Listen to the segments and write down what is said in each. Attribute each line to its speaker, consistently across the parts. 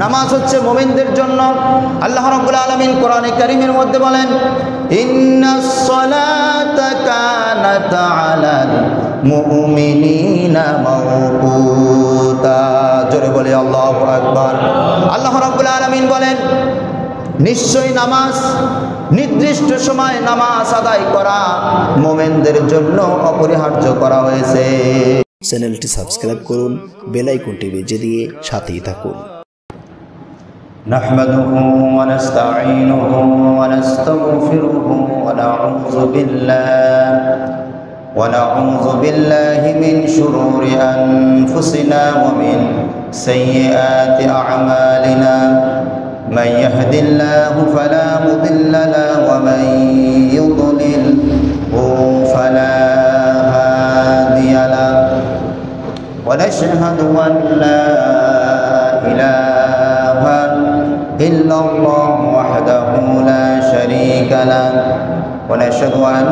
Speaker 1: নামাজ হচ্ছে মুমিনদের জন্য। আল্লাহ রাব্বুল আলামিন কোরআনে কারীমের মধ্যে বলেন, ইন্নাস সালাতা কানাত আলাল মুমিনিনা মাওকুতা। জোরে বলি আল্লাহু আকবার। আল্লাহ রাব্বুল আলামিন বলেন, নিশ্চয়ই নামাজ, নির্দিষ্ট সময় নামাজ আদায় করা মুমিনদের জন্য অপরিহার্য করা হয়েছে।
Speaker 2: চ্যানেলটি সাবস্ক্রাইব করুন, বেল আইকনটি বেজে দিয়ে সাথেই থাকুন।
Speaker 1: نحمده ونستعينه ونستغفره ونعوذ بالله من شرور أنفسنا ومن سيئات أعمالنا من يهد الله فلا مضل له ومن يضلل فلا هادي له ونشهد أن لا إله إلا الله وحده لا شريك له ونشهد أن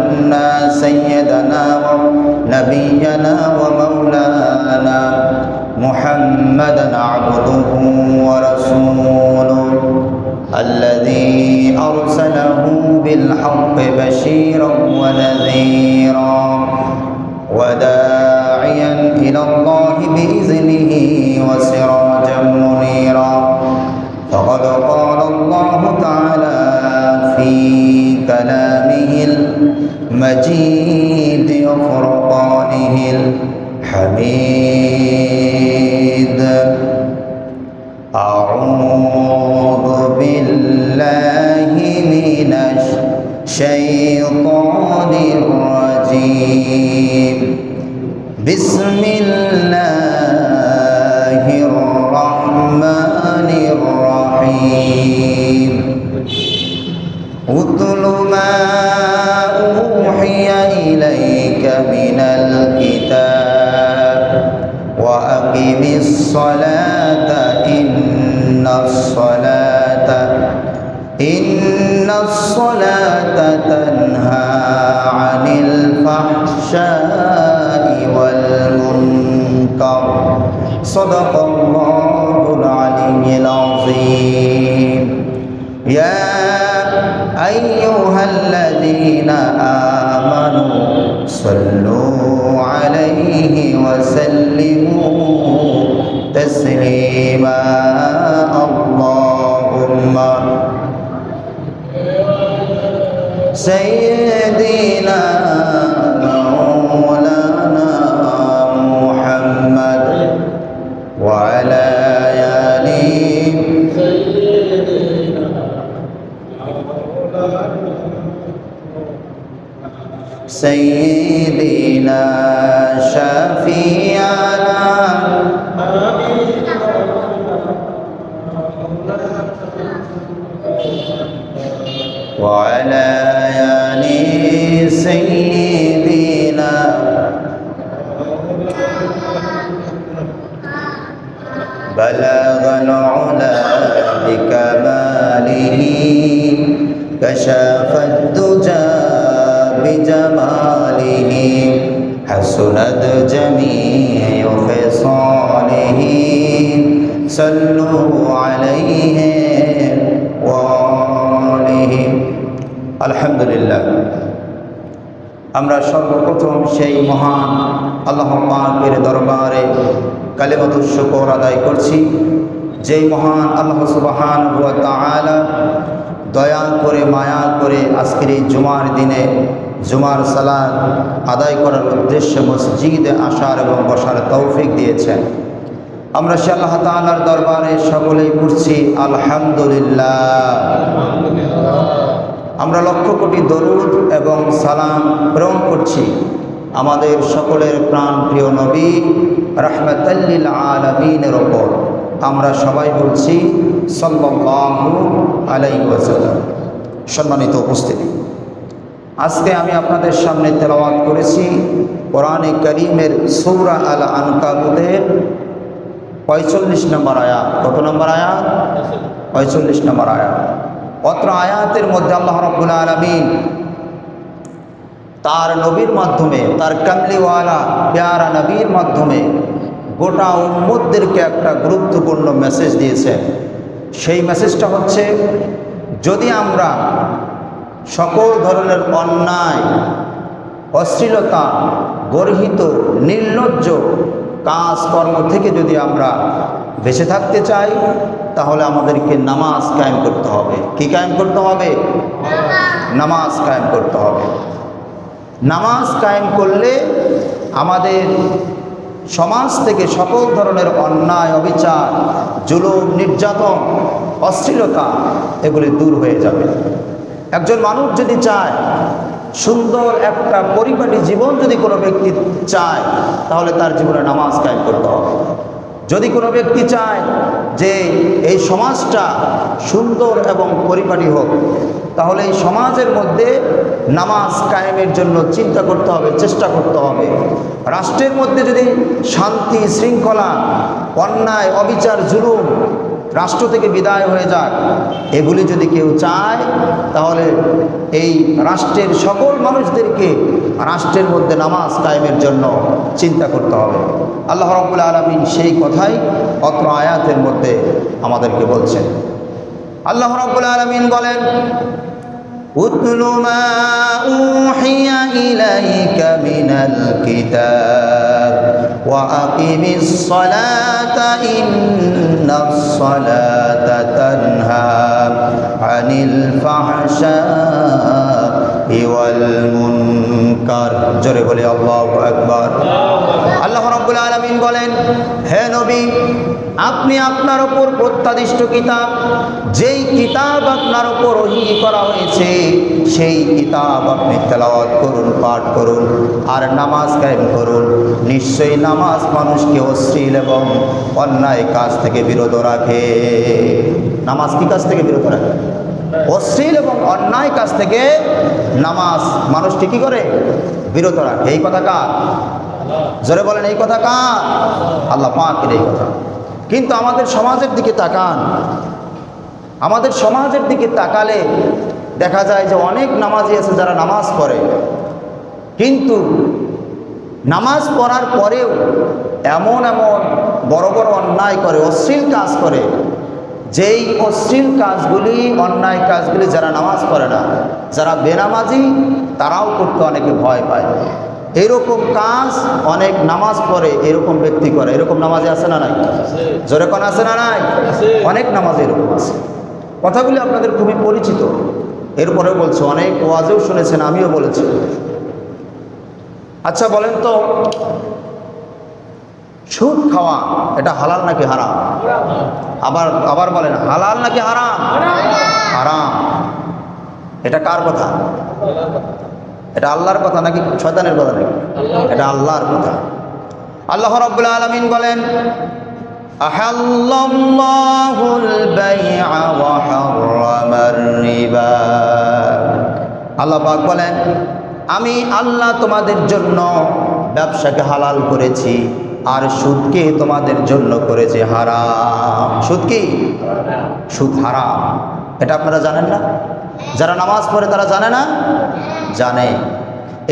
Speaker 1: سيدنا ونبينا ومولانا محمدا عبده ورسوله الذي أرسله بالحق بشيرا ونذيرا وداعيا إلى الله بإذنه وسراجا منيرا فقد قال الله تعالى في كلامه المجيد وفرقانه الحميد أعوذ بالله من الشيطان الرجيم بسم الله الرحمن الرحيم اتل ما أوحي إليك من الكتاب وأقم الصلاة إن الصلاة تنهى عن الفحشاء والمنكر صدق الله العلي العظيم يا أيها الذين آمنوا صلوا عليه وسلموا تسليما اللهم سيدنا مولانا محمد وعلى آله سيدنا شفيعنا وعلى آل سيدنا بلغ العلا بكماله كشف الدجى بجماله حسنت جميع خصاله صلوا عليه وآله الحمد لله আমরা সর্বপ্রথম সেই মহান আল্লাহ পাকের দরবারে কালিমাতুশ শুকর আদায় করছি, যেই মহান আল্লাহ সুবহানাহু ওয়া তাআলা দয়া করে মায়া করে আজকের এই জুমার দিনে জুমার সালাত আদায় করার উদ্দেশ্যে মসজিদে আসার এবং বসার তৌফিক দিয়েছেন। আমরা সে আল্লাহ তাআলার দরবারে সকলেই পড়ছি আলহামদুলিল্লাহ। আমরা লক্ষ কোটি দরুদ এবং সালাম প্রেরণ করছি আমাদের সকলের প্রাণ প্রিয় নবী রাহমাতাল লিল আলামিনের ওপর। আমরা সবাই বলছি সাল্লাল্লাহু আলাইহি ওয়াসাল্লাম। সম্মানিত উপস্থিতি, আজকে আমি আপনাদের সামনে তেলাওয়াত করেছি কোরআনে কারীমের সূরা আল আনকাবুতের 45 নম্বর আয়াত। কত নম্বর আয়াত? 45 নম্বর আয়াত। অত্র আয়াতের মধ্যে আল্লাহ রাব্বুল আলামিন তার নবীর মাধ্যমে, তার কামলিওয়ালা প্যারা নবীর মাধ্যমে গোটা উম্মতদেরকে একটা গুরুত্বপূর্ণ মেসেজ দিয়েছেন। সেই মেসেজটা হচ্ছে, যদি আমরা সকল ধরনের অন্যায়, অশ্লীলতা, গর্হিত, নির্লজ্জ কাজকর্ম থেকে যদি আমরা বেঁচে থাকতে চাই, তাহলে আমাদেরকে নামাজ কায়েম করতে হবে। কি কায়েম করতে হবে? নামাজ কায়েম করতে হবে। নামাজ কায়েম করলে আমাদের সমাজ থেকে সকল ধরনের অন্যায়, অবিচার, জুলুম, নির্যাতন, অশ্লীলতা এগুলি দূর হয়ে যাবে। একজন মানুষ যদি চায় সুন্দর একটা পরিপাটি জীবন, যদি কোনো ব্যক্তি চায়, তাহলে তার জীবনে নামাজ কায়েম করতে হবে। যদি কোনো ব্যক্তি চায় যে এই সমাজটা সুন্দর এবং পরিপাটি হোক, তাহলে এই সমাজের মধ্যে নামাজ কায়েমের জন্য চিন্তা করতে হবে, চেষ্টা করতে হবে। রাষ্ট্রের মধ্যে যদি শান্তি, শৃঙ্খলা, অন্যায়, অবিচার, জুলুম রাষ্ট্র থেকে বিদায় হয়ে যাক, এগুলি যদি কেউ চায়, তাহলে এই রাষ্ট্রের সকল মানুষদেরকে রাষ্ট্রের মধ্যে নামাজ কায়েমের জন্য চিন্তা করতে হবে। আল্লাহ রাব্বুল আলামিন সেই কথাই অত্র আয়াতের মধ্যে আমাদেরকে বলছেন। আল্লাহ রাব্বুল আলামিন বলেন, উতলু মা উহিয়া ইলাইকা মিনাল কিতাব ওয়া আকিমিস সালাতা ইন্নাস সালাতা তানহা আনিল ফাহশাই ওয়াল মুনকার। জোরে বলি আল্লাহু আকবার। আল্লাহ রাব্বুল আলামিন বলেন, হে নবী, আপনি আপনার উপর প্রত্যাদিষ্ট কিতাব, যেই কিতাব আপনার উপর ওহী করা হয়েছে, সেই কিতাব আপনি তেলাওয়াত করুন, পাঠ করুন, আর নামাজ কায়েম করুন। নিশ্চয়ই নামাজ মানুষকে অশ্লীল এবং অন্যায় কাজ থেকে বিরত রাখে। নামাজ কি কাজ থেকে বিরত রাখে? অশ্লীল এবং অন্যায় কাজ থেকে নামাজ মানুষকে কি করে? বিরত রাখে। এই কথা কার? জোরে বলেন, এই কথা কার? আল্লাহ পাকের এই কথা। কিন্তু আমাদের সমাজের দিকে তাকান, আমাদের সমাজের দিকে তাকালে দেখা যায় যে অনেক নামাজি আছে যারা নামাজ পড়ে, কিন্তু নামাজ পড়ার পরেও এমন এমন বড় বড় অন্যায় করে, অশ্লীল কাজ করে, যেই অশ্লীল কাজগুলি, অন্যায় কাজগুলি যারা নামাজ পড়ে না, যারা বেনামাজি, তারাও করতে অনেকে ভয় পায়। এরকম কাজ অনেক নামাজ পড়ে এরকম ব্যক্তি করে। এরকম নামাজি আছে না নাই? জোরে কোন আছে না নাই? অনেক নামাজি এরকম আছে। কথাগুলি আপনাদের খুবই পরিচিত। এরপরেও বলছে, অনেক ওয়াজেও শুনেছেন, আমিও বলেছি। আচ্ছা বলেন তো, সুদ খাওয়া এটা হালাল নাকি হারাম? আবার বলেন, হালাল নাকি হারাম? হারাম। এটা কার কথা? এটা আল্লাহর কথা নাকি শয়তানের কথা? নাকি এটা আল্লাহর কথা। আল্লাহ রাব্বুল আলামিন বলেন, আহাল্লাল্লাহুল বাই'a ওয়া হাররামার রিবা। আল্লাহ পাক বলেন, আমি আল্লাহ তোমাদের জন্য ব্যবসাকে হালাল করেছি, আর সুদকে তোমাদের জন্য করেছে হারাম। সুদ কি? সুদ হারাম। এটা আপনারা জানেন না? যারা নামাজ পড়ে তারা জানে না? জানে।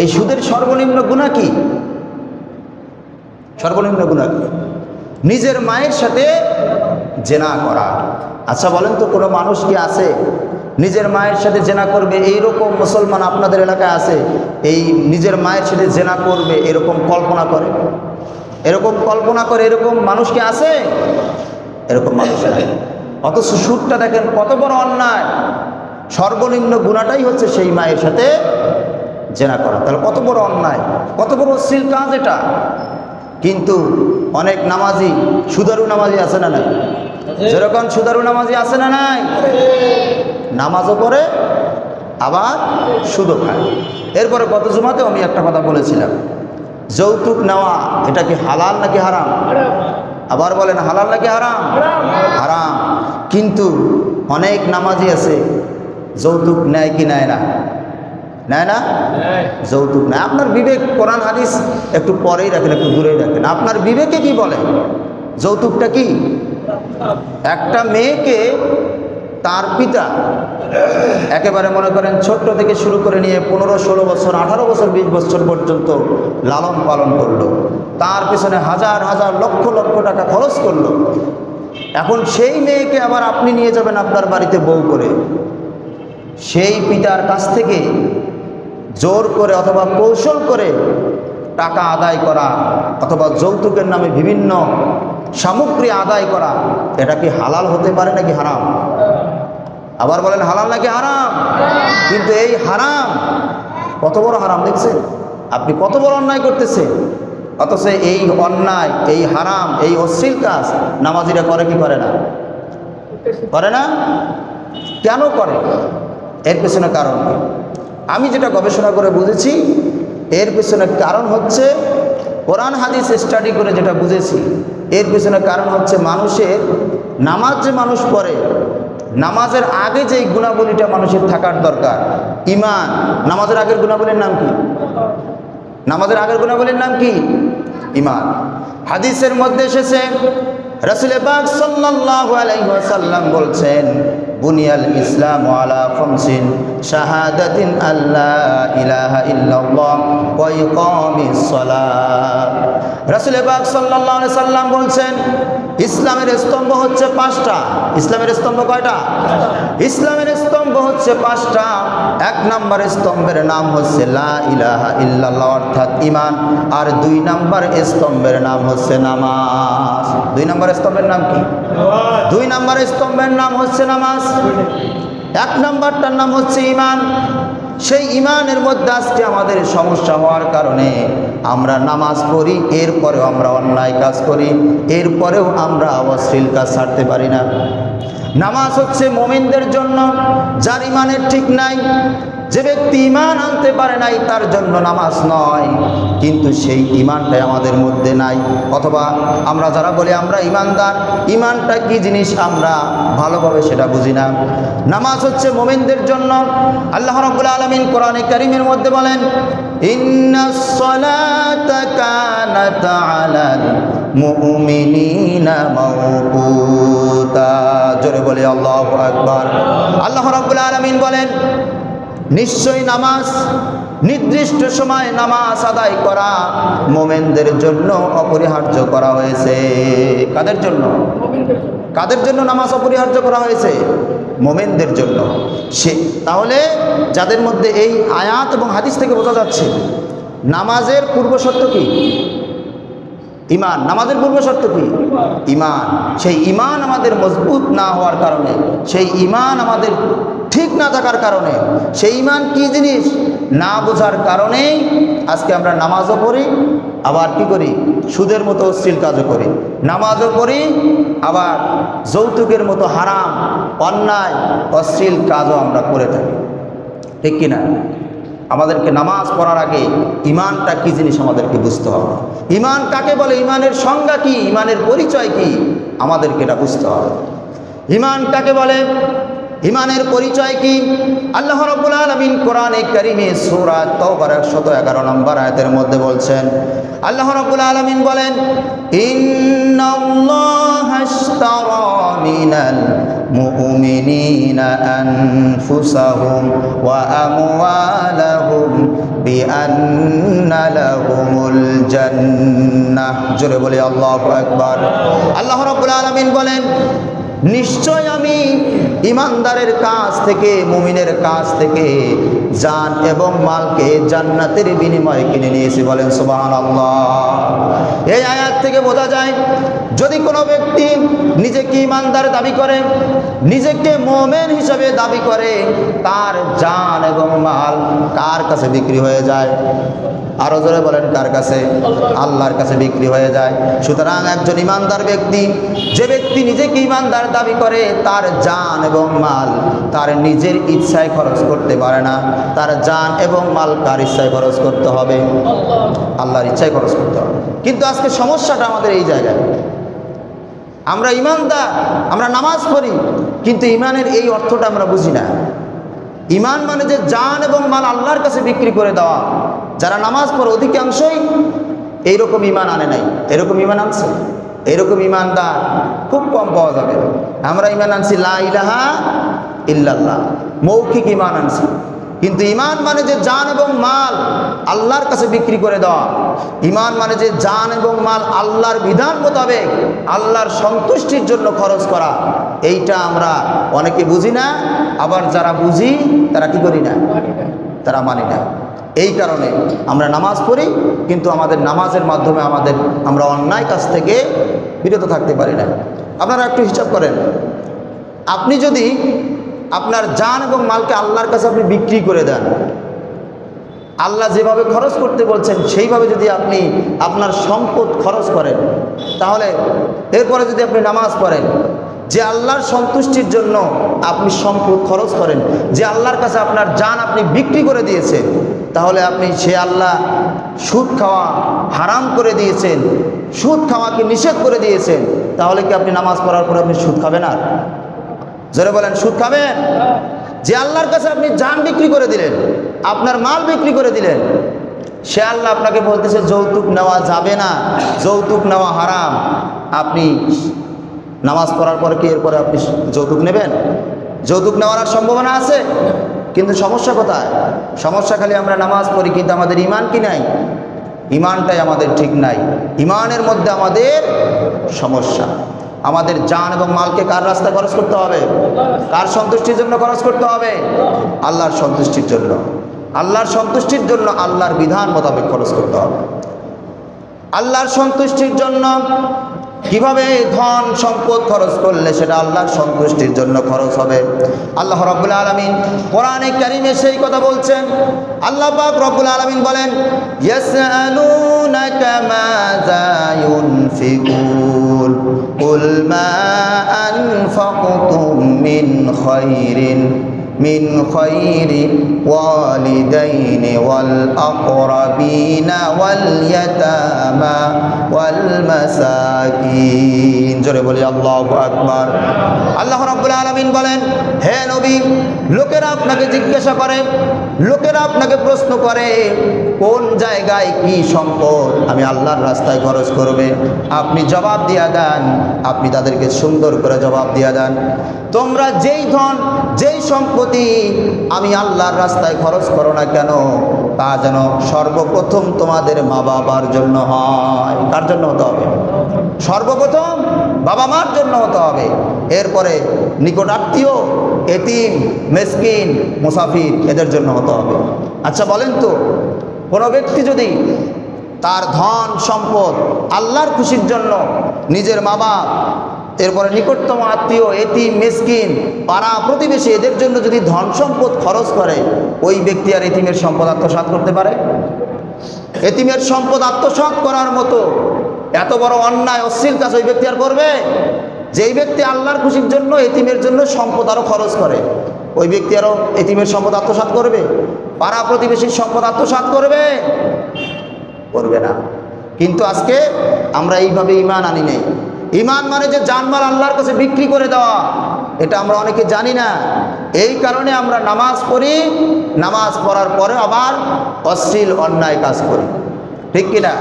Speaker 1: এই সুদের সর্বনিম্ন গুনাহ কি? সর্বনিম্ন গুনাহ কি? নিজের মায়ের সাথে জেনা করা। আচ্ছা বলেন তো, কোনো মানুষ কি আছে নিজের মায়ের সাথে জেনা করবে এইরকম মুসলমান আপনাদের এলাকায় আছে? এই নিজের মায়ের সাথে জেনা করবে এরকম কল্পনা করে? এরকম কল্পনা করে এরকম মানুষ কি আছে? এরকম মানুষ নাই। অথচ সুদটা দেখেন কত বড় অন্যায়। সর্বনিম্ন গুনাহটাই হচ্ছে সেই মায়ের সাথে জেনা করা। তাহলে কত বড় অন্যায়, কত বড় অশ্লীল কাজ এটা। কিন্তু অনেক নামাজি, সুদারু নামাজি আছে না নাই? যেরকম সুদারু নামাজি আছে না নাই? নামাজও পড়ে আবার সুদও খায়। এরপরে গত জুমাতেও আমি একটা কথা বলেছিলাম, যৌতুক নেওয়া এটা কি হালাল নাকি হারাম? আবার বলেন, হালাল নাকি হারাম? হারাম। কিন্তু অনেক নামাজি আছে যৌতুক নেয় কি নেয় না? নেয় না? যৌতুক নেয়। আপনার বিবেক, কোরআন হাদিস একটু পরেই রাখেন, একটু দূরেই রাখেন। আপনার বিবেকে কি বলে? যৌতুকটা কি? একটা মেয়েকে তার পিতা একেবারে মনে করেন ছোট্ট থেকে শুরু করে নিয়ে 15-16 বছর, 18 বছর, 20 বছর পর্যন্ত লালন পালন করলো, তার পেছনে হাজার হাজার লক্ষ লক্ষ টাকা খরচ করলো। এখন সেই মেয়েকে আবার আপনি নিয়ে যাবেন আপনার বাড়িতে বউ করে, সেই পিতার কাছ থেকে জোর করে অথবা কৌশল করে টাকা আদায় করা অথবা যৌতুকের নামে বিভিন্ন সামগ্রী আদায় করা, এটা কি হালাল হতে পারে নাকি হারাম? আবার বলেন হালাল নাকি হারাম? কিন্তু এই হারাম, কত বড় হারাম দেখছেন আপনি, কত বড় অন্যায় করতেছেন। অথচ এই অন্যায়, এই হারাম, এই অশ্লীল কাজ নামাজিরা করে কি করে না? করে না। কেন করে? এর পেছনে কারণ কি? আমি যেটা গবেষণা করে বুঝেছি, এর পেছনে কারণ হচ্ছে, কোরআন হাদিস স্টাডি করে যেটা বুঝেছি, এর পেছনে কারণ হচ্ছে মানুষের নামাজ যে মানুষ পড়ে, নামাজের আগে যেই গুণাবলীটা মানুষের থাকার দরকার, ঈমান। নামাজের আগের গুণাবলীর নাম কি? নামাজের আগের গুণাবলীর নাম কি? ঈমান। হাদিসের মধ্যে এসেছে, রাসূল পাক সাল্লাল্লাহু আলাইহি ওয়াসাল্লাম বলছেন, বুনিয়াল ইসলামু আলা খামসিন, শাহাদাতিন আল্লা ইলাহা ইল্লাল্লাহ ওয়া ইকামিস সালাত। রাসূল পাক সাল্লাল্লাহু আলাইহি সাল্লাম বলছেন, ইসলামের স্তম্ভ হচ্ছে 5টা। ইসলামের স্তম্ভ কয়টা? ইসলামের স্তম্ভ হচ্ছে 5টা। 1 নম্বর স্তম্ভের নাম হচ্ছে লা ইলাহা ইল্লাল্লাহ অর্থাৎ ঈমান, আর 2 নম্বর স্তম্ভের নাম হচ্ছে নামাজ। 2 নম্বর স্তম্ভের নাম কি? 2 নম্বর স্তম্ভের নাম হচ্ছে নামাজ। 1 নম্বরটার নাম হচ্ছে ঈমান। সেই ঈমানের মধ্যে আজকে আমাদের সমস্যা হওয়ার কারণে আমরা নামাজ পড়ি, এরপরেও আমরা অন্যায় কাজ করি, এরপরেও আমরা অশ্লীল কাজ ছাড়তে পারি না। নামাজ হচ্ছে মুমিনদের জন্য, যার ঈমানের ঠিক নাই, যে ব্যক্তি ঈমান আনতে পারে নাই তার জন্য নামাজ নয়। কিন্তু সেই ঈমানটাই আমাদের মধ্যে নাই, অথবা আমরা যারা বলি আমরা ঈমানদার, ঈমানটা কি জিনিস আমরা ভালোভাবে সেটা বুঝি না। নামাজ হচ্ছে মুমিনদের জন্য। আল্লাহ রাব্বুল আলামিন কোরআনে কারীমের মধ্যে বলেন, ইন্নাস সালাতা কানাত আলাল মুমিনিনা মাওকুতা। জোরে বলি আল্লাহু আকবার। আল্লাহ রাব্বুল আলামিন বলেন, নিশ্চয়ই নামাজ, নির্দিষ্ট সময় নামাজ আদায় করা মুমিনদের জন্য অপরিহার্য করা হয়েছে। কাদের জন্য? কাদের জন্য নামাজ অপরিহার্য করা হয়েছে? মুমিনদের জন্য। তাহলে যাদের মধ্যে এই আয়াত এবং হাদিস থেকে বোঝা যাচ্ছে নামাজের পূর্ব শর্ত কি? ঈমান। নামাজের পূর্ব শর্ত কি? ঈমান। সেই ঈমান আমাদের মজবুত না হওয়ার কারণে, সেই ঈমান আমাদের ঠিক না থাকার কারণে, সেই ঈমান কি জিনিস না বোঝার কারণেই আজকে আমরা নামাজও পড়ি, আবার কি করি? সুদের মতো অশ্লীল কাজও করি। নামাজও পড়ি, আবার যৌতুকের মতো হারাম, অন্যায়, অশ্লীল কাজও আমরা করে থাকি। ঠিক কিনা? আমাদেরকে নামাজ পড়ার আগে ঈমানটা কি জিনিস আমাদেরকে বুঝতে হবে। ঈমান কাকে বলে? ঈমানের সংজ্ঞা কি? ঈমানের পরিচয় কি? আমাদেরকে এটা বুঝতে হবে। ঈমান কাকে বলে? ঈমানের পরিচয় কি? আল্লাহ রাব্বুল আলামিন কোরআনে কারীমে সূরা তাওবার 111 নম্বর আয়াতের মধ্যে বলছেন, আল্লাহ রাব্বুল আলামিন বলেন, ইন্নাল্লাহা আশতারা মিনাল মুমিনিনা আনফুসাহুম ওয়া আমওয়ালাহুম বিআন্না লাহুমুল জান্নাহ। জোরে বলি আল্লাহু আকবার। আল্লাহ রাব্বুল আলামিন বলেন, নিশ্চয় আমি ঈমানদারের কাছ থেকে, মুমিনের কাছ থেকে জান এবং মালকে জান্নাতের বিনিময়ে কিনে নিয়েছি। বলেন সুবহানাল্লাহ। এই আয়াত থেকে বোঝা যায়, যদি কোনো ব্যক্তি নিজেকে ঈমানদার দাবি করে, নিজেকে মুমিন হিসেবে দাবি করে, তার জান এবং মাল কার কাছে বিক্রি হয়ে যায়? আরো জোরে বলেন, কার কাছে? আল্লাহর কাছে বিক্রি হয়ে যায়। সুতরাং একজন ঈমানদার ব্যক্তি, যে ব্যক্তি নিজেকে ঈমানদার দাবি করে, তার জান এবং মাল তার নিজের ইচ্ছায় খরচ করতে পারে না। তার জান এবং মাল কার ইচ্ছায় খরচ করতে হবে? আল্লাহর ইচ্ছায় খরচ করতে হবে। কিন্তু আজকে সমস্যাটা আমাদের এই জায়গায়, আমরা ঈমানদার, আমরা নামাজ পড়ি, কিন্তু ঈমানের এই অর্থটা আমরা বুঝি না। ঈমান মানে যে জান এবং মাল আল্লাহর কাছে বিক্রি করে দেওয়া। যারা নামাজ পড়ে অধিকাংশই এইরকম ঈমান আনে নাই। এরকম ঈমান আনছে? এরকম ঈমানদার খুব কম পাওয়া যাবে। আমরা ঈমান আনছি লা ইলাহা ইল্লাল্লাহ। মৌখিক ঈমান আনছি। কিন্তু ঈমান মানে যে জান এবং মাল আল্লাহর কাছে বিক্রি করে দেওয়া, ঈমান মানে যে জান এবং মাল আল্লাহর বিধান মোতাবেক আল্লাহর সন্তুষ্টির জন্য খরচ করা, এইটা আমরা অনেকে বুঝি না। আবার যারা বুঝি তারা কি করি না, তারা মানি না। এই কারণে আমরা নামাজ পড়ি, কিন্তু আমাদের নামাজের মাধ্যমে আমরা অন্যায় কাজ থেকে বিরত থাকতে পারি না। আপনারা একটু হিসাব করেন, আপনি যদি আপনার জান এবং মালকে আল্লাহর কাছে আপনি বিক্রি করে দেন, আল্লাহ যেভাবে খরচ করতে বলছেন সেইভাবে যদি আপনি আপনার সম্পদ খরচ করেন, তাহলে এরপরে যদি আপনি নামাজ পড়েন, যে আল্লাহর সন্তুষ্টির জন্য আপনি সম্পদ খরচ করেন, যে আল্লাহর কাছে আপনার জান আপনি বিক্রি করে দিয়েছেন, তাহলে আপনি সে আল্লাহ সুদ খাওয়া হারাম করে দিয়েছেন, সুদ খাওয়াকে নিষেধ করে দিয়েছেন, তাহলে কি আপনি নামাজ পড়ার পরে আপনি সুদ খাবেন? আর জোরে বলেন, সুদ খাবেন? যে আল্লাহর কাছে আপনি জান বিক্রি করে দিলেন, আপনার মাল বিক্রি করে দিলেন, সে আল্লাহ আপনাকে বলতেছে যৌতুক নেওয়া যাবে না, যৌতুক নেওয়া হারাম। আপনি নামাজ পড়ার পরে কি এরপরে আপনি যৌতুক নেবেন? যৌতুক নেওয়ার আর সম্ভাবনা আছে? কিন্তু সমস্যা কোথায়? সমস্যা খালি আমরা নামাজ পড়ি, কিন্তু আমাদের ঈমান কি নাই? ঈমানটাই আমাদের ঠিক নাই। ঈমানের মধ্যে আমাদের সমস্যা। আমাদের জান এবং মালকে কার রাস্তায় খরচ করতে হবে? কার সন্তুষ্টির জন্য খরচ করতে হবে? আল্লাহর সন্তুষ্টির জন্য। আল্লাহর সন্তুষ্টির জন্য আল্লাহর বিধান মোতাবেক খরচ করতে হবে। আল্লাহর সন্তুষ্টির জন্য কিভাবে ধন সম্পদ খরচ করলে সেটা আল্লাহর সন্তুষ্টির জন্য খরচ হবে? আল্লাহ রাব্বুল আলামিন কোরআনে কারীমে সেই কথা বলছেন। আল্লাহ পাক রব্বুল আলামিন বলেন, ইয়াসআলুনাকা মাযা ইউনফিকুন কুল মা আনফাকতুম মিন খায়রি ওয়ালিদাইনি ওয়াল আকরাবিনা ওয়াল ইয়াতামা ওয়াল মাসাকিন। জোরে বলি আল্লাহু আকবার। আল্লাহ রাব্বুল আলামিন বলেন, হে নবী, লোকেরা আপনাকে জিজ্ঞাসা করে, লোকেরা আপনাকে প্রশ্ন করে কোন জায়গায় কি সম্পদ আমি আল্লাহর রাস্তায় খরচ করবে, আপনি জবাব দিয়া দেন, আপনি তাদেরকে সুন্দর করে জবাব দিয়া দেন, তোমরা যেই ধন যেই সম্পত্তি আমি আল্লাহর রাস্তায় খরচ করো না কেন, তা যেন সর্বপ্রথম তোমাদের মা বাবার জন্য হয়। কার জন্য হতে হবে? সর্বপ্রথম বাবা মার জন্য হতে হবে। এরপরে নিকট আত্মীয়, এতিম, মিসকিন, মুসাফির, এদের জন্য হতে হবে। আচ্ছা বলেন তো, কোনো ব্যক্তি যদি তার ধন সম্পদ আল্লাহর খুশির জন্য নিজের মা বাপ, এরপরে নিকটতম আত্মীয়, এতিম, মিসকিন, পাড়া প্রতিবেশী, এদের জন্য যদি ধন সম্পদ খরচ করে, ওই ব্যক্তি আর এতিমের সম্পদ আত্মসাৎ করতে পারে? এতিমের সম্পদ আত্মসাৎ করার মতো এত বড় অন্যায় অশ্লীল কাজ ওই ব্যক্তি আর করবে? যেই ব্যক্তি আল্লাহর খুশির জন্য এতিমের জন্য সম্পদ আরও খরচ করে, ওই ব্যক্তি আরও এতিমের সম্পদ আত্মসাৎ করবে? পাড়া প্রতিবেশীর সম্পদ আত্মসাৎ করবে? করবে না। কিন্তু আজকে আমরা এইভাবে ঈমান আনি নেই। ঈমান মানে যে জানমাল আল্লাহর কাছে বিক্রি করে দেওয়া, এটা আমরা অনেকে জানি না। এই কারণে আমরা নামাজ পড়ি, নামাজ পড়ার পরে আবার অশ্লীল অন্যায় কাজ করি। ঠিক কিনা?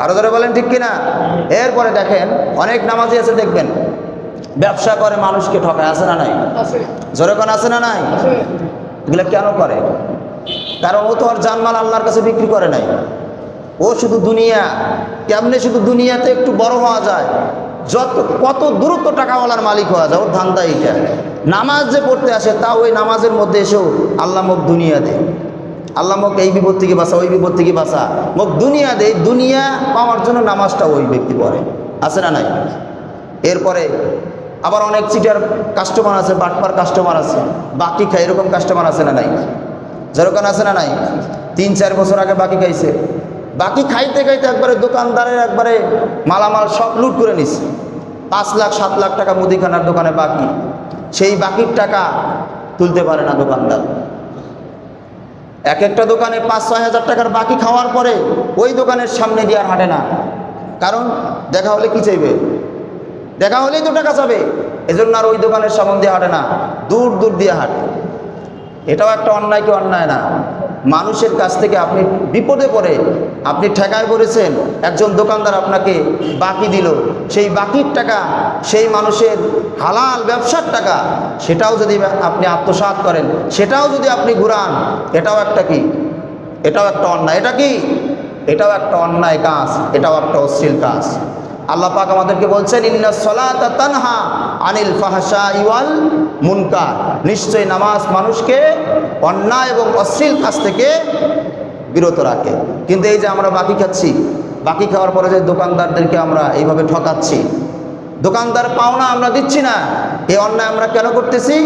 Speaker 1: আরো ধরে বলেন ঠিক কিনা? এরপরে দেখেন অনেক নামাজি আছে, দেখবেন ব্যবসা করে মানুষকে ঠকায়, আছে না নাই? জোরে কোন আছে না নাই? এগুলো কেন করে? কারণ ও তো আর জানমাল আল্লাহর কাছে বিক্রি করে নাই। ও শুধু দুনিয়া, কেমনে শুধু দুনিয়াতে একটু বড় হওয়া যায়, কত দ্রুত টাকাওয়ালার মালিক হওয়া যায়, ওর ধান্দা এইটা। নামাজ যে পড়তে আসে, তাও ওই নামাজের মধ্যে এসেও আল্লাহ মুখ দুনিয়া দে, আল্লাহ মুখ এই বিপদ থেকে বাঁচা, ওই বিপদ থেকে বাঁচা, মুখ দুনিয়া দে। দুনিয়া পাওয়ার জন্য নামাজটা ওই ব্যক্তি পড়ে, আছে না নাই? এরপরে আবার অনেক চিটার কাস্টমার আছে, বাটপার কাস্টমার আছে, বাকি খায়, এরকম কাস্টমার আছে না নাই? যেরকম আছে না নাই? 3-4 বছর আগে বাকি খাইছে, বাকি খাইতে খাইতে একবারে দোকানদারের একবারে মালামাল সব লুট করে নিছে। 5 লাখ 7 লাখ টাকা মুদিখানার দোকানে বাকি, সেই বাকির টাকা তুলতে পারে না দোকানদার। এক একটা দোকানে 5-6 হাজার টাকার বাকি খাওয়ার পরে ওই দোকানের সামনে দিয়ে আর হাঁটে না। কারণ দেখা হলে কি চাইবে? দেখা হলেই তো টাকা চাবে, এজন্য আর ওই দোকানের সামনে দিয়ে হাঁটে না, দূর দূর দিয়ে হাঁটে। এটাও একটা অন্যায় কি অন্যায় না? মানুষের কাছ থেকে আপনি বিপদে পড়ে আপনি ঠেকায় পড়েছেন, একজন দোকানদার আপনাকে বাকি দিল, সেই বাকির টাকা সেই মানুষের হালাল ব্যবসার টাকা, সেটাও যদি আপনি আত্মসাৎ করেন, সেটাও যদি আপনি ঘুরান, এটাও একটা কি, এটাও একটা অন্যায়। এটা কি? এটাও একটা অন্যায় কাজ, এটাও একটা অশ্লীল কাজ। আল্লাহ পাক আমাদেরকে বলছেন ইন্নাস সালাতা তানহা আনিল ফাহশাই ওয়াল মুনকার, নিশ্চয়ই নামাজ মানুষকে অন্যায় এবং অশ্লীল কাজ থেকে বিরত রাখে। কিন্তু এই যে আমরা বাকি খাচ্ছি, বাকি খাওয়ার পরে যে দোকানদারদেরকে আমরা এইভাবে ঠকাচ্ছি, দোকানদার পাওনা আমরা দিচ্ছি না, এই অন্যায় আমরা কেন করতেছি?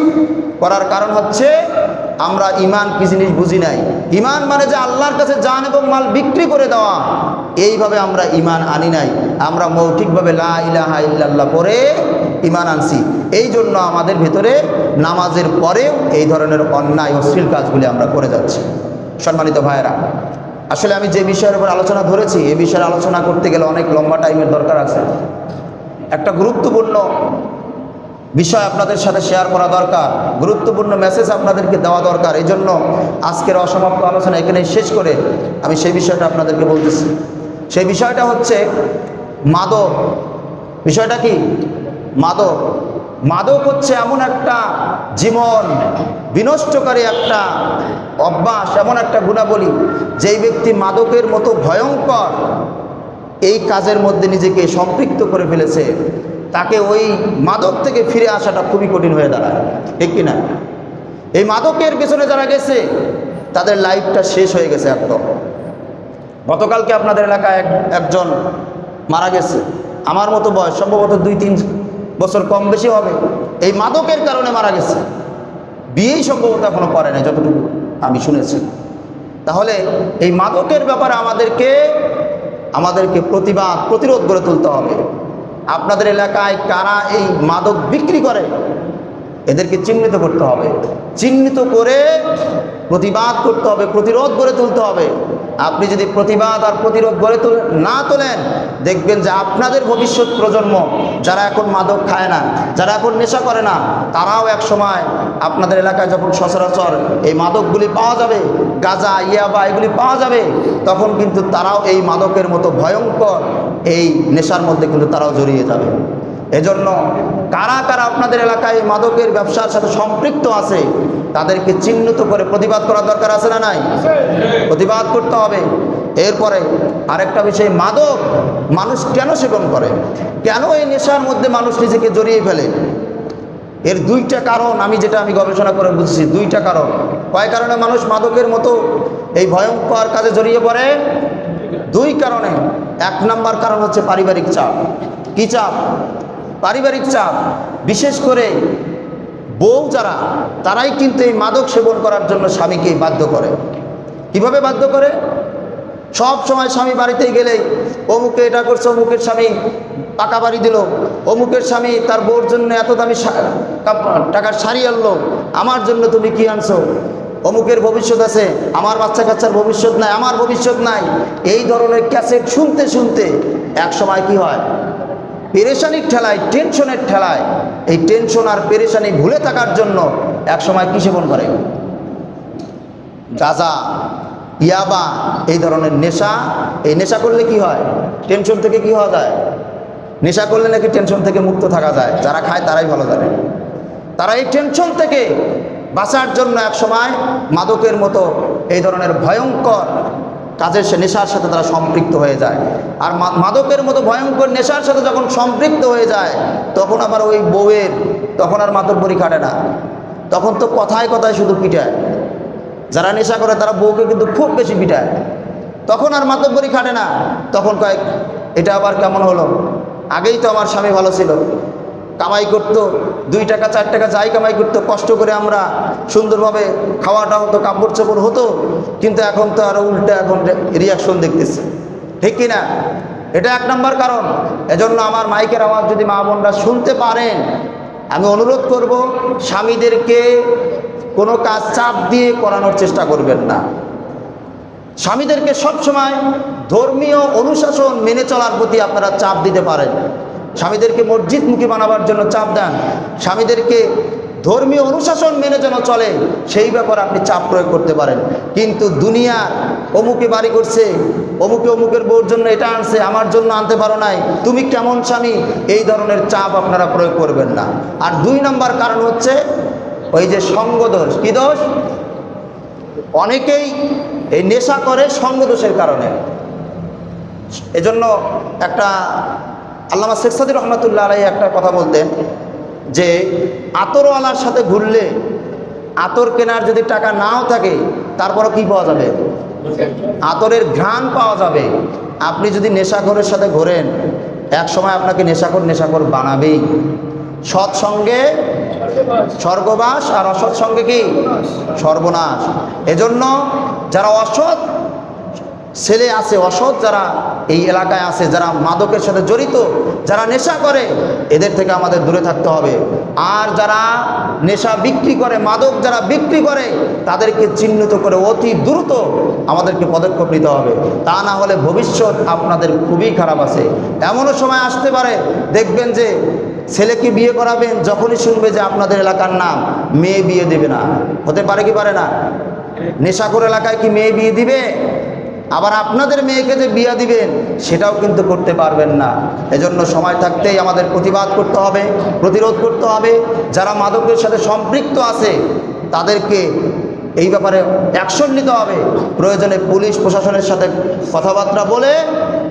Speaker 1: করার কারণ হচ্ছে আমরা ঈমান কি জিনিস বুঝি নাই। ঈমান মানে যে আল্লাহর কাছে জান এবং মাল বিক্রি করে দেওয়া, এইভাবে আমরা ঈমান আনি নাই। আমরা মৌখিকভাবে লা ইলাহা ইল্লাল্লাহ পড়ে ঈমান আনছি। এই জন্য আমাদের ভেতরে নামাজের পরেও এই ধরনের অন্যায় অশ্লীল কাজগুলি আমরা করে যাচ্ছি। সম্মানিত ভাইয়েরা, আসলে আমি যে বিষয়ের উপর আলোচনা ধরেছি, এই বিষয়ে আলোচনা করতে গেলে অনেক লম্বা টাইমের দরকার আছে। একটা গুরুত্বপূর্ণ বিষয় আপনাদের সাথে শেয়ার করা দরকার, গুরুত্বপূর্ণ মেসেজ আপনাদেরকে দেওয়া দরকার। এই জন্য আজকের অসমাপ্ত আলোচনা এখানেই শেষ করে আমি সেই বিষয়টা আপনাদেরকে বলতেছি। সেই বিষয়টা হচ্ছে মাদক। বিষয়টা কি? মাদক। মাদক হচ্ছে এমন একটা জীবন বিনষ্টকারী একটা অভ্যাস, এমন একটা গুণাবলী, যেই ব্যক্তি মাদকের মতো ভয়ঙ্কর এই কাজের মধ্যে নিজেকে সম্পৃক্ত করে ফেলেছে, তাকে ওই মাদক থেকে ফিরে আসাটা খুবই কঠিন হয়ে দাঁড়ায়, ঠিক কিনা? এই মাদকের পেছনে যারা গেছে তাদের লাইফটা শেষ হয়ে গেছে একদম। গতকালকে আপনাদের এলাকায় একজন মারা গেছে, আমার মতো বয়স, সম্ভবত 2-3 বছর কম বেশি হবে। এই মাদকের কারণে মারা গেছে, বিয়েই সম্ভবত এখনো করে না যতটুকু আমি শুনেছি। তাহলে এই মাদকের ব্যাপারে আমাদেরকে প্রতিরোধ গড়ে তুলতে হবে। আপনাদের এলাকায় কারা এই মাদক বিক্রি করে এদেরকে চিহ্নিত করতে হবে, চিহ্নিত করে প্রতিবাদ করতে হবে, প্রতিরোধ গড়ে তুলতে হবে। আপনি যদি প্রতিবাদ আর প্রতিরোধ গড়ে না তোলেন, দেখবেন যে আপনাদের ভবিষ্যৎ প্রজন্ম যারা এখন মাদক খায় না, যারা এখন নেশা করে না, তারাও এক সময় আপনাদের এলাকায় যখন সচরাচর এই মাদকগুলি পাওয়া যাবে, গাঁজা, ইয়াবা এগুলি পাওয়া যাবে, তখন কিন্তু তারাও এই মাদকের মতো ভয়ঙ্কর এই নেশার মধ্যে কিন্তু তারাও জড়িয়ে যাবে। এজন্য কারা কারা আপনাদের এলাকায় মাদকের ব্যবসার সাথে সম্পৃক্ত আছে তাদেরকে চিহ্নিত করে প্রতিবাদ করার দরকার আছে না নাই? প্রতিবাদ করতে হবে। এরপরে আরেকটা বিষয়, মাদক মানুষ কেন সেবন করে, কেন এই নেশার মধ্যে মানুষ নিজেকে জড়িয়ে ফেলে? এর 2টা কারণ আমি গবেষণা করে বুঝছি। 2টা কারণ। কয় কারণে মানুষ মাদকের মতো এই ভয়ঙ্কর কাজে জড়িয়ে পড়ে? 2 কারণে। 1 নম্বর কারণ হচ্ছে পারিবারিক চাপ। কি চাপ? পারিবারিক চাপ। বিশেষ করে বউ যারা, তারাই কিন্তু এই মাদক সেবন করার জন্য স্বামীকে বাধ্য করে। কিভাবে বাধ্য করে? সব সময় স্বামী বাড়িতে গেলেই অমুকে এটা করছে, অমুকের স্বামী পাকা বাড়ি দিল, অমুকের স্বামী তার বউর জন্য এত দামি টাকার শাড়ি আনলো, আমার জন্য তুমি কি আনছো? অমুকের ভবিষ্যৎ আছে, আমার বাচ্চা কাচ্চার ভবিষ্যৎ নাই, আমার ভবিষ্যৎ নাই। এই ধরনের ক্যাসেট শুনতে শুনতে এক সময় কি হয়, পেরেশানির ঠেলায়, টেনশনের ঠেলায়, এই টেনশন আর পেরেশানি ভুলে থাকার জন্য এক সময় কি সেবন করে? গাঁজা, ইয়াবা, এই ধরনের নেশা। এই নেশা করলে কি হয়? টেনশন থেকে কি হওয়া যায়? নেশা করলে নাকি টেনশন থেকে মুক্ত থাকা যায়। যারা খায় তারাই ভালো জানে। তারা এই টেনশন থেকে বাঁচার জন্য এক সময় মাদকের মতো এই ধরনের ভয়ঙ্কর কাজের নেশার সাথে তারা সম্পৃক্ত হয়ে যায়। আর মাদকের মতো ভয়ঙ্কর নেশার সাথে যখন সম্পৃক্ত হয়ে যায়, তখন আবার ওই বউয়ের তখন আর মাতব্বরি খাটে না, তখন তো কথায় কথায় শুধু পিটায়। যারা নেশা করে তারা বউকে কিন্তু খুব বেশি পিটায়, তখন আর মাতব্বরি খাটে না। তখন কয়েক এটা আবার কেমন হলো, আগেই তো আমার স্বামী ভালো ছিল, কামাই করতো, 2 টাকা 4 টাকা যাই কামাই করতো, কষ্ট করে আমরা সুন্দরভাবে খাওয়াটা হতো, কাপড় চোপড় হতো, কিন্তু এখন তো আরো উল্টা, এখন রিয়াকশন দেখতেছে, ঠিক কিনা? এটা 1 নম্বর কারণ। এজন্য আমার মাইকের আওয়াজ যদি মা বোনরা শুনতে পারেন, আমি অনুরোধ করব, স্বামীদেরকে কোনো কাজ চাপ দিয়ে করানোর চেষ্টা করবেন না। স্বামীদেরকে সবসময় ধর্মীয় অনুশাসন মেনে চলার প্রতি আপনারা চাপ দিতে পারেন। স্বামীদেরকে মসজিদমুখী বানাবার জন্য চাপ দেন, স্বামীদেরকে ধর্মীয় অনুশাসন মেনে যেন চলে, সেই ব্যাপারে আপনি চাপ প্রয়োগ করতে পারেন। কিন্তু দুনিয়ার অমুকে বাড়ি করছে, অমুকের বউর জন্য এটা আনছে, আমার জন্য আনতে পারো নাই, তুমি কেমন স্বামী, এই ধরনের চাপ আপনারা প্রয়োগ করবেন না। আর 2 নম্বর কারণ হচ্ছে ওই যে সঙ্গদোষ। কি দোষ? অনেকেই এই নেশা করে সঙ্গদোষের কারণে। এজন্য একটা আল্লামা শেখ সাদী রহমাতুল্লাহ আলাইহি একটা কথা বলতেন যে আতরওয়ালার সাথে ঘুরলে আতর কেনার যদি টাকা নাও থাকে তারপরও কি পাওয়া যাবে? আতরের ঘ্রাণ পাওয়া যাবে। আপনি যদি নেশাখোরের সাথে ঘোরেন, এক সময় আপনাকে নেশাখোর বানাবেই। সৎসঙ্গে স্বর্গবাস, আর অসৎ সঙ্গে কি? সর্বনাশ। এজন্য যারা অসৎ ছেলে আছে, অসৎ যারা এই এলাকায় আছে, যারা মাদকের সাথে জড়িত, যারা নেশা করে, এদের থেকে আমাদের দূরে থাকতে হবে। আর যারা নেশা বিক্রি করে, মাদক যারা বিক্রি করে, তাদেরকে চিহ্নিত করে অতি দ্রুত আমাদেরকে পদক্ষেপ নিতে হবে। তা না হলে ভবিষ্যৎ আপনাদের খুবই খারাপ আছে। এমনও সময় আসতে পারে, দেখবেন যে ছেলেকে বিয়ে করাবেন, যখনই শুনবে যে আপনাদের এলাকার নাম, মেয়ে বিয়ে দেবে না। হতে পারে কি পারে না? নেশাখোর এলাকায় কি মেয়ে বিয়ে দিবে? আবার আপনাদের মেয়েকে যে বিয়ে দিবেন সেটাও কিন্তু করতে পারবেন না। এজন্য সময় থাকতেই আমাদের প্রতিবাদ করতে হবে, প্রতিরোধ করতে হবে। যারা মাদকের সাথে সম্পৃক্ত আছে তাদেরকে এই ব্যাপারে অ্যাকশন নিতে হবে। প্রয়োজনে পুলিশ প্রশাসনের সাথে কথাবার্তা বলে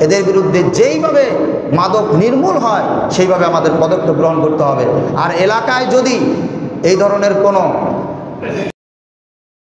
Speaker 1: এদের বিরুদ্ধে যেইভাবে মাদক নির্মূল হয় সেইভাবে আমাদের পদক্ষেপ গ্রহণ করতে হবে। আর এলাকায় যদি এই ধরনের কোনো